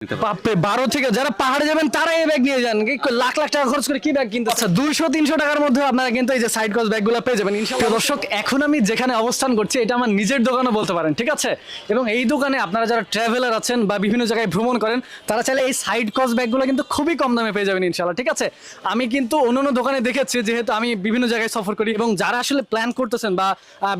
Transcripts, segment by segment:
বাপরে 12 থেকে যারা পাহাড়ে যাবেন তারা এই ব্যাগ নিয়ে যান, লাখ লাখ টাকা খরচ করে কি ব্যাগ কিনতে। আচ্ছা 200-300 টাকার মধ্যে আপনারা কিন্তু এই যে সাইড কস ব্যাগগুলো পেয়ে যাবেন ইনশাআল্লাহ। দর্শক এখন আমি যেখানে অবস্থান করছি এটা আমার নিজের দোকানও বলতে পারেন, ঠিক আছে। এবং এই দোকানে আপনারা যারা ট্রাভেলার আছেন বা বিভিন্ন জায়গায় ভ্রমণ করেন তারা চাইলে এই সাইড কস ব্যাগগুলো কিন্তু খুবই কম দামে পেয়ে যাবেন ইনশাআল্লাহ, ঠিক আছে। আমি কিন্তু অন্যান্য দোকানে দেখেছি, যেহেতু আমি বিভিন্ন জায়গায় সফর করি এবং যারা আসলে প্ল্যান করতেছেন বা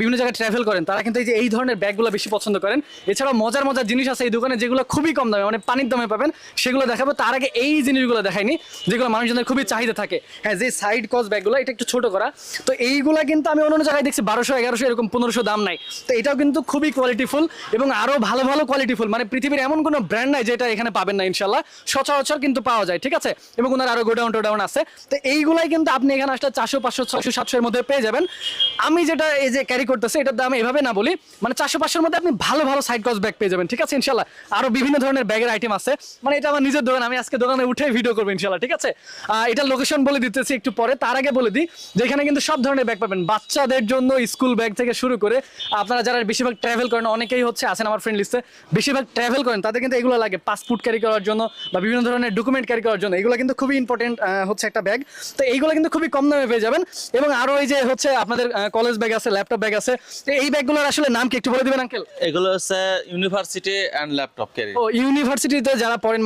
বিভিন্ন জায়গায় ট্রাভেল করেন তারা কিন্তু এই ধরনের ব্যাগগুলো বেশি পছন্দ করেন। এছাড়াও মজার মজার জিনিস আছে এই দোকানে যেগুলো খুবই কম দামে, মানে পানির দামে পাবেন, সেগুলো দেখাবো। তার আগে এই জিনিসগুলো দেখাইনি যেগুলো মানুষজনের খুবই চাহিদা থাকে। হ্যাঁ, যে সাইড কস ব্যাগগুলো এটা একটু ছোট করা, তো এইগুলা কিন্তু আমি অন্য জায়গায় দেখছি 1200-1100 এরকম 1500 দাম নাই। তো এটাও কিন্তু খুবই কোয়ালিটিফুল এবং আরো ভালো ভালো কোয়ালিটিফুল, মানে পৃথিবীর এমন কোনো ব্র্যান্ড নাই যেটা এখানে পাবেন না ইনশাল্লাহ, সচরাচর কিন্তু পাওয়া যায়, ঠিক আছে। এবং ওনার আরো গোডাউন আছে। তো এইগুলাই কিন্তু আপনি এখানে আসলে 400, 500, 600, 700 এর মধ্যে পেয়ে যাবেন। আমি যেটা এই যে ক্যারি করতেছি এটার দাম এভাবে না বলি, মানে 400, 500 এর মধ্যে আপনি ভালো ভালো সাইড কস ব্যাগ পেয়ে যাবেন, ঠিক আছে ইনশাল্লাহ। আরো বিভিন্ন ধরনের ব্যাগের আইটেম আছে, মানে এটা আমার নিজের দোকান, আমি আজকে দোকানে উঠে ভিডিও করবো ইনশাল্লাহ, ঠিক আছে। এটা লোকেশন বলে দিতেছি একটু পরে। তার আগে বলে দিই যে এখানে কিন্তু সব ধরনের ব্যাগ পাবেন, বাচ্চাদের জন্য স্কুল ব্যাগ থেকে শুরু করে আপনারা যারা বেশিরভাগ ট্রাভেল করেন, অনেকেই আছেন আমার ফ্রেন্ড লিস্টে বেশিরভাগ ট্রাভেল করেন, তাদের কিন্তু এগুলো লাগে পাসপোর্ট ক্যারি করার জন্য বা বিভিন্ন ধরনের ডকুমেন্ট ক্যারি করার জন্য। এগুলো কিন্তু খুবই ইম্পর্টেন্ট একটা ব্যাগ। তো এইগুলো কিন্তু খুবই কম দামে পেয়ে যাবেন। এবং আরো এই যে আপনাদের কলেজ ব্যাগ আছে, ল্যাপটপ ব্যাগ আছে। তো এই ব্যাগগুলোর আসলে নাম কি একটু বলে দিবেন আঙ্কেল? এগুলো হচ্ছে ইউনিভার্সিটি এন্ড ল্যাপটপ ক্যারি। ও, ইউনিভার্সিটিতে যারা পড়েন,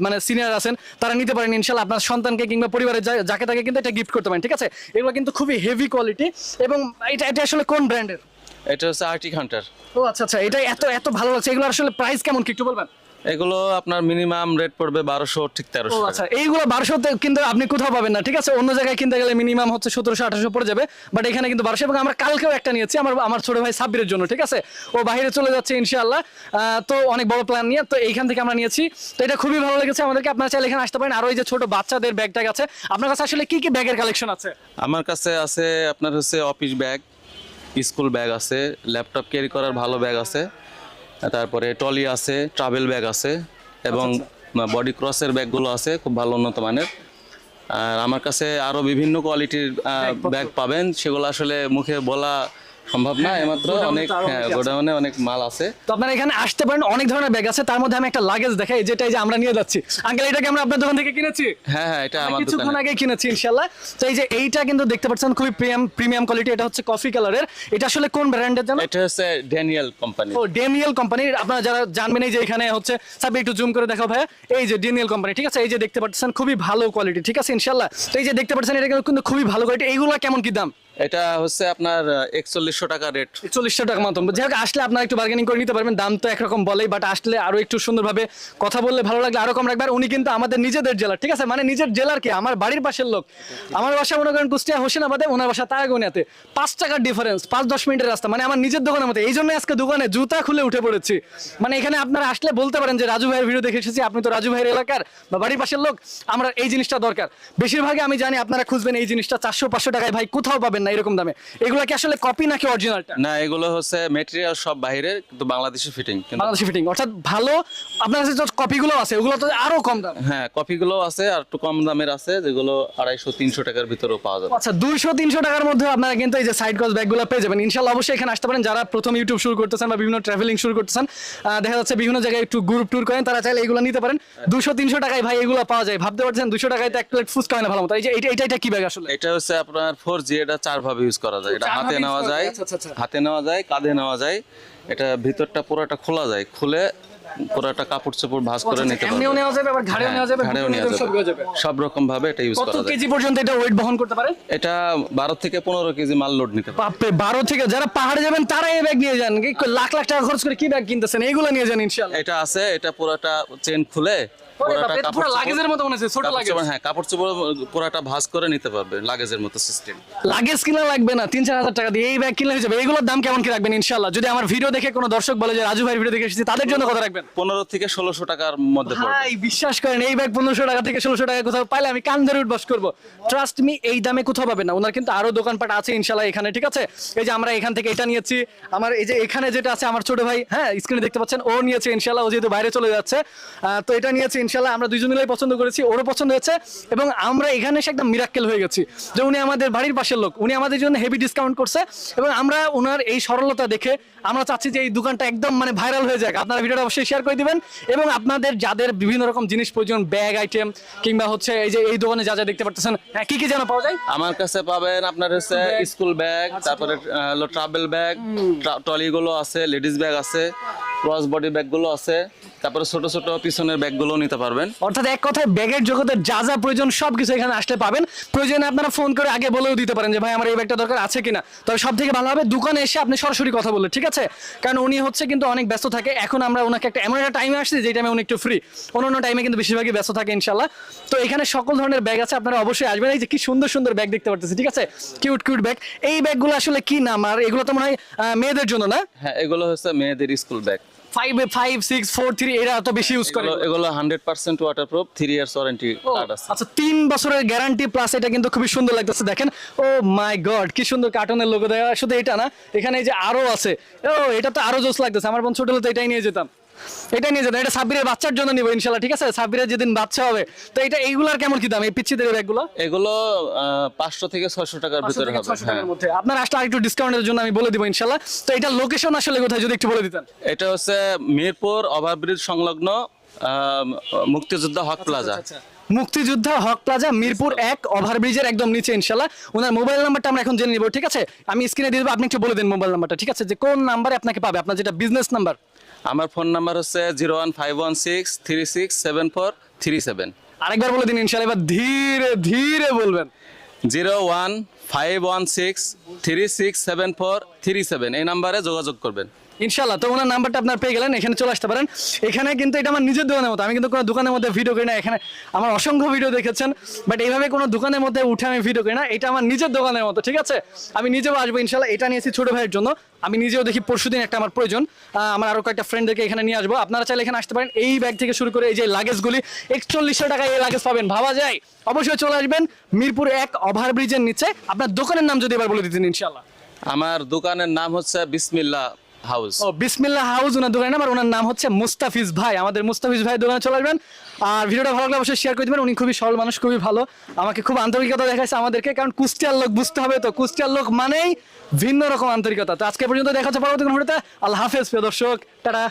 মানে সিনিয়র আছেন, তারা নিতে পারেন ইনশাআল্লাহ। আপনার সন্তানকে কিংবা পরিবারের যাকে তাকে কিন্তু এটা গিফট করতে পারেন, ঠিক আছে। এগুলো কিন্তু খুবই হেভি কোয়ালিটি। এবং এটা আসলে কোন ব্র্যান্ডের? এটা হচ্ছে আর্টিক হান্টার। ও আচ্ছা, এটা এত ভালো লাগছে। এগুলো আসলে প্রাইস কেমন কি একটু বলবেন? এগুলো আপনার মিনিমাম রেট পড়বে 1200 ঠিক 1300 ও আচ্ছা, এইগুলো 1200 কিন্তু আপনি কোথাও পাবেন না, ঠিক আছে। অন্য জায়গায় কিনতে গেলে মিনিমাম 1700-1800 পড়ে যাবে, বাট এখানে কিন্তু 1200। এবং আমরা কালকেও একটা নিয়েছি আমার ছোট ভাই সাব্বিরের জন্য, ঠিক আছে। ও বাইরে চলে যাচ্ছে ইনশাআল্লাহ, তো অনেক বড় প্ল্যান নিয়ে, তো এইখান থেকে আমরা নিয়েছি। তো এটা খুবই ভালো লেগেছে আমাদেরকে। আপনারা চাইলে এখানে আসতে পারেন। আর ওই যে ছোট বাচ্চাদের ব্যাগ ট্যাগ আছে। আপনার কাছে আসলে কি কি ব্যাগের কালেকশন আছে? আমার কাছে আছে আপনার হচ্ছে অফিস ব্যাগ, স্কুল ব্যাগ আছে, ল্যাপটপ ক্যারি করার ভালো ব্যাগ আছে, তারপরে টলি আছে, ট্রাভেল ব্যাগ আছে এবং বডি ক্রসের ব্যাগগুলো আছে খুব ভালো উন্নত মানের। আর আমার কাছে আরো বিভিন্ন কোয়ালিটির ব্যাগ পাবেন, সেগুলো আসলে মুখে বলা সম্ভব না, এমাত্র অনেক গোডাউনে অনেক মাল আছে। তো আপনারা এখানে আসতে পারেন, অনেক ধরনের ব্যাগ আছে। তার মধ্যে আমি একটা লাগেজ দেখাই, যেটা এই যে আমরা নিয়ে যাচ্ছি। আঙ্কেল, এটাকে আমরা আপনার দোকান থেকে কিনেছি। হ্যাঁ, এটা আমার কিছুক্ষণ দোকানে আগে কিনেছি ইনশাআল্লাহ। তো এই যে এইটা কিন্তু দেখতে পাচ্ছেন খুবই প্রিমিয়াম কোয়ালিটি। এটা হচ্ছে কফি কালারের। এটা আসলে কোন ব্র্যান্ডের জানেন? এটা হচ্ছে ড্যানিয়েল কোম্পানি। ও, ড্যানিয়েল কোম্পানির। আপনারা যারা জানবেন, এই যে এখানে সাবি একটু জুম করে দেখাও ভাইয়া, এই যে ড্যানিয়েল কোম্পানি, ঠিক আছে। এই যে দেখতে পাচ্ছেন খুবই ভালো কোয়ালিটি, ঠিক আছে ইনশাআল্লাহ। তো এই যে দেখতে পাচ্ছেন এটা কিন্তু খুবই ভালো কোয়ালিটি। এইগুলো কেমন কি দাম? এটা হচ্ছে আপনার 4100 টাকা রেট। 4100 টাকা মতো। যাই হোক, আসলে আপনারা একটু বার্গেনিং করে নিতে পারবেন। দাম তো একরকম বলেই, বাট আসলে আরো একটু সুন্দরভাবে কথা বললে ভালো লাগলে আরো কম রাখবেন। উনি কিন্তু আমাদের নিজেদের জেলার, ঠিক আছে, মানে নিজের জেলার কি, আমার বাড়ির পাশের লোক। আমার বাসা মনে করেন কুষ্টিয়া হোসেনাবাদে, ওনার বাসা তারাগনিয়াতে। 5 টাকার ডিফারেন্স, 5-10 মিনিটের রাস্তা, মানে আমার নিজের দোকানের মতো। এই জন্য আজকে দোকানে জুতা খুলে উঠে পড়েছি। মানে এখানে আপনারা আসলে বলতে পারেন যে রাজু ভাইয়ের ভিডিও দেখে এসেছি, আপনি তো রাজু ভাইয়ের এলাকার বা বাড়ির পাশের লোক, আমরা এই জিনিসটা দরকার। বেশিরভাগই আমি জানি আপনারা খুঁজবেন এই জিনিসটা 400-500 টাকায়, ভাই কোথাও পাবেন না এরকম দামে। এগুলো কি আসলে কপি নাকি অরিজিনালটা? না, এগুলো হচ্ছে ম্যাটেরিয়াল সব বাইরের, কিন্তু বাংলাদেশি ফিটিং। বাংলাদেশি ফিটিং, অর্থাৎ ভালো। আপনার কাছে যে কপিগুলো আছে ওগুলো তো আরো কম দাম। হ্যাঁ, কপিগুলো আছে আর একটু কম দামের আছে, যেগুলো 250-300 টাকার ভিতরেও পাওয়া যাবে। আচ্ছা, 200-300 টাকার মধ্যে আপনারা কিন্তু এই যে সাইড কস ব্যাগগুলো পেয়ে যাবেন ইনশাআল্লাহ। অবশ্যই এখানে আসতে পারেন যারা প্রথম ইউটিউব শুরু করতেছেন বা বিভিন্ন ট্রাভেলিং শুরু করতেছেন, দেখা যাচ্ছে বিভিন্ন জায়গায় একটু গ্রুপ ট্যুর করেন, তারা চাইলে এগুলো নিতে পারেন। 200-300 টাকায় ভাই এগুলো পাওয়া যায়। ভাবতে পারছেন 200 টাকায় তো এক প্লেট ফুচকা হয় না ভালো মতো। এই যে এটা কি ব্যাগ আসলে? এটা হচ্ছে আপনার 4G, এটা 4 ভাবে ইউজ করা যায়। এটা হাতে নেওয়া যায়, হাতে নেওয়া যায়, কাঁধে নেওয়া যায়। এটা ভিতরটা পুরোটা খোলা যায়, খুলে পুরোটা কাপড় চোপড় ভাঁজ করে নিতে পারবে। এমনিও নেওয়া যাবে, আবার ঘাড়েও নেওয়া যাবে, ঘাড়েও নেওয়া যাবে, সব রকম ভাবে এটা ইউজ করা কত যায়। কেজি পর্যন্ত এটা ওয়েট বহন করতে পারে? এটা 12 থেকে 15 কেজি মাল লোড নিতে পারে। বাপরে, 12 থেকে যারা পাহাড়ে যাবেন তারা এই ব্যাগ নিয়ে যান, লাখ লাখ টাকা খরচ করে কি ব্যাগ কিনতেছেন, এইগুলো নিয়ে যান ইনশাআল্লাহ। এটা আছে, এটা পুরোটা চেন খুলে লাগেজের মতো মনে হচ্ছে, ছোট লাগেজ। হ্যাঁ, কাপড় চোপড় পুরোটা ভাঁজ করে নিতে পারবে, লাগেজের মতো সিস্টেম। লাগেজ কিনা লাগবে না, 3-4 হাজার টাকা দিয়ে এই ব্যাগ কিনলে হয়ে যাবে। এগুলোর দাম কেমন কি রাখবেন ইনশাআল্লাহ? যদি আমার ভিডিও দেখে কোনো দর্শক বলে যে রাজু ভাইয়ের ভিডিও দেখে এসেছি, তাদের জন্য কত রাখবেন? 15 থেকে 1600 টাকার মধ্যে পড়বে। ভাই বিশ্বাস করেন, এই ব্যাগ 1500 টাকা থেকে 1600 টাকা কোথাও পাইলে আমি কান ধরে উঠবাস করবো। ট্রাস্ট মি, এই দামে কোথাও পাবেন না। ওনার কিন্তু আরো দোকানপাট আছে ইনশাআল্লাহ এখানে, ঠিক আছে। এই যে আমরা এখান থেকে এটা নিয়েছি, আমার এই যে এখানে যেটা আছে আমার ছোট ভাই, হ্যাঁ স্ক্রিনে দেখতে পাচ্ছেন, ও নিয়েছে ইনশাআল্লাহ। ও যেহেতু বাইরে চলে যাচ্ছে, তো এটা নিয়েছে ইনশাল্লাহ আমরা দুইজন মিলেই পছন্দ করেছি, ওরও পছন্দ হয়েছে এবং আমরা এখানে এসে একদম মিরাক্কেল হয়ে গেছি যে উনি আমাদের বাড়ির পাশের লোক, উনি আমাদের জন্য হেভি ডিসকাউন্ট করছে এবং আমরা ওনার এই সরলতা দেখে আমরা চাচ্ছি যে এই দোকানটা একদম মানে ভাইরাল হয়ে যাক। আপনারা ভিডিওটা অবশ্যই শেয়ার করে দিবেন এবং আপনাদের যাদের বিভিন্ন রকম জিনিস প্রয়োজন, ব্যাগ আইটেম কিংবা হচ্ছে এই যে এই দোকানে যা যা দেখতে পারতেছেন, হ্যাঁ কি কি যেন পাওয়া যায়? আমার কাছে পাবেন আপনার হচ্ছে স্কুল ব্যাগ, তারপরে হলো ট্রাভেল ব্যাগ, ট্রলি গুলো আছে, লেডিস ব্যাগ আছে, ক্রস বডি ব্যাগ গুলো আছে, তারপরে ছোট ছোট পিছনের ব্যাগ গুলো নিতে পারবেন। অর্থাৎ এক কথায় ব্যাগের জগতের যা যা প্রয়োজন সবকিছু এখানে আসলে পাবেন। প্রয়োজনে আপনারা ফোন করে আগে বলেও দিতে পারেন যে ভাই আমার এই ব্যাগটা দরকার আছে কিনা। তবে সব থেকে ভালো হবে দোকানে এসে আপনি সরাসরি কথা বললেন, ঠিক আছে? কারণ উনি হচ্ছে কিন্তু অনেক ব্যস্ত থাকে। এখন আমরা ওনাকে একটা এমন একটা টাইমে আসছি যে টাইমে উনি একটু ফ্রি, অন্য টাইমে কিন্তু বেশিরভাগই ব্যস্ত থাকে ইনশাল্লাহ। তো এখানে সকল ধরনের ব্যাগ আছে, আপনারা অবশ্যই আসবেন। এই যে কি সুন্দর সুন্দর ব্যাগ দেখতে পারতেছি, ঠিক আছে? Cute cute bag. এই ব্যাগগুলো আসলে কি নাম? আর এগুলো তো মনে হয় মেয়েদের জন্য না? হ্যাঁ, এগুলো হচ্ছে মেয়েদের স্কুল ব্যাগ। 5, 6, 4, 3 এরা তো বেশি ইউজ করে। এগুলো 100% ওয়াটারপ্রুফ, 3 ইয়ার্স ওয়ারেন্টি কার্ড আছে। আচ্ছা 3 বছরের গ্যারান্টি প্লাস, এটা কিন্তু খুবই সুন্দর লাগতেছে দেখেন। ও মাই গড, কি সুন্দর কার্টুনের লোগো দেওয়া। শুধু এটা না, এখানে এই যে আরো আছে। ও এটা তো আরো জোস লাগতেছে। আমার বোন ছোট হলে তো এটাই নিয়ে যেতাম, এটাই নিয়ে যেতাম। এটা সাব্বিরের বাচ্চার জন্য নিবো ইনশাল্লাহ, ঠিক আছে? সাব্বিরের যেদিন বাচ্চা হবে। তো এটা এইগুলার কেমন কি দাম এই পিচ্চিদের ব্যাগগুলো? এগুলো 500 থেকে 600 টাকার ভিতরে হবে। হ্যাঁ, আপনার আসলে আরেকটু ডিসকাউন্টের জন্য আমি বলে দিব ইনশাল্লাহ। তো এটা লোকেশন আসলে কোথায় যদি একটু বলে দিতেন? এটা হচ্ছে মিরপুর ওভারব্রিজ সংলগ্ন মুক্তিযোদ্ধা হক প্লাজা। মুক্তিযোদ্ধা হক প্লাজা, মিরপুর 1 ওভারব্রিজের একদম নিচে ইনশাল্লাহ। ওনার মোবাইল নাম্বারটা আমরা এখন জেনে নিব, ঠিক আছে? আমি স্ক্রিনে দিয়ে দেবো, আপনি একটু বলে দিন মোবাইল নাম্বারটা, ঠিক আছে? যে কোন নাম্বারে আপনাকে পাবে, আপনার যেটা বিজনেস নাম্বার। আমার ফোন নাম্বার হচ্ছে 01516367437। আরেকবার বলে দিন ইনশাল্লাহ, এবার ধীরে ধীরে বলবেন। 01516367437 এই নাম্বারে যোগাযোগ করবেন ইনশাল্লাহ। তো ওনার নাম্বারটা আপনার পেয়ে গেলেন, এখানে চলে আসতে পারেন। এখানে কিন্তু এটা আমার নিজের দোকানের মতো, আমি কিন্তু কোনো দোকানের মধ্যে ভিডিও করি না। এখানে আমার অসংখ্য ভিডিও দেখেছেন, বাট এইভাবে কোনো দোকানের মধ্যে উঠে আমি ভিডিও করি না। এটা আমার নিজের দোকানের মতো, ঠিক আছে? আমি নিজেও আসবো ইনশাল্লাহ। এটা নিয়েছি ছোট ভাইয়ের জন্য, আমি নিজেও দেখি পরশুদিন একটা আমার প্রয়োজন। আমার আরো কয়েকটা ফ্রেন্ডদেরকে এখানে নিয়ে আসবো। আপনারা চাইলে এখানে আসতে পারেন। এই ব্যাগ থেকে শুরু করে এই যে লাগেজগুলি 4100 টাকায় এই লাগেজ পাবেন, ভাবা যায়? অবশ্যই চলে আসবেন মিরপুর 1 ওভারব্রিজের নিচে। আপনার দোকানের নাম যদি এবার বলে দিতেন ইনশাল্লাহ। আমার দোকানের নাম হচ্ছে বিসমিল্লাহ হাউস। ও বিসমিল্লাহ হাউস ওনার দোকানের নাম, আর ওনার নাম হচ্ছে মুস্তাফিজ ভাই। আমাদের মুস্তাফিজ ভাই দোকানে চলে আসবেন। আর ভিডিওটা ভালো লাগলে অবশ্যই শেয়ার করে দিবেন। উনি খুবই সরল মানুষ, খুবই ভালো, আমাকে খুব আন্তরিকতা দেখাইছে আমাদেরকে। কারণ কুষ্টিয়ার লোক বুঝতে হবে তো, কুষ্টিয়ার লোক মানেই ভিন্ন রকম আন্তরিকতা। তো আজকে পর্যন্ত দেখা হচ্ছে পরবর্তী কোনো ভিডিওতে। আল্লাহ হাফেজ প্রিয় দর্শক, টাটা।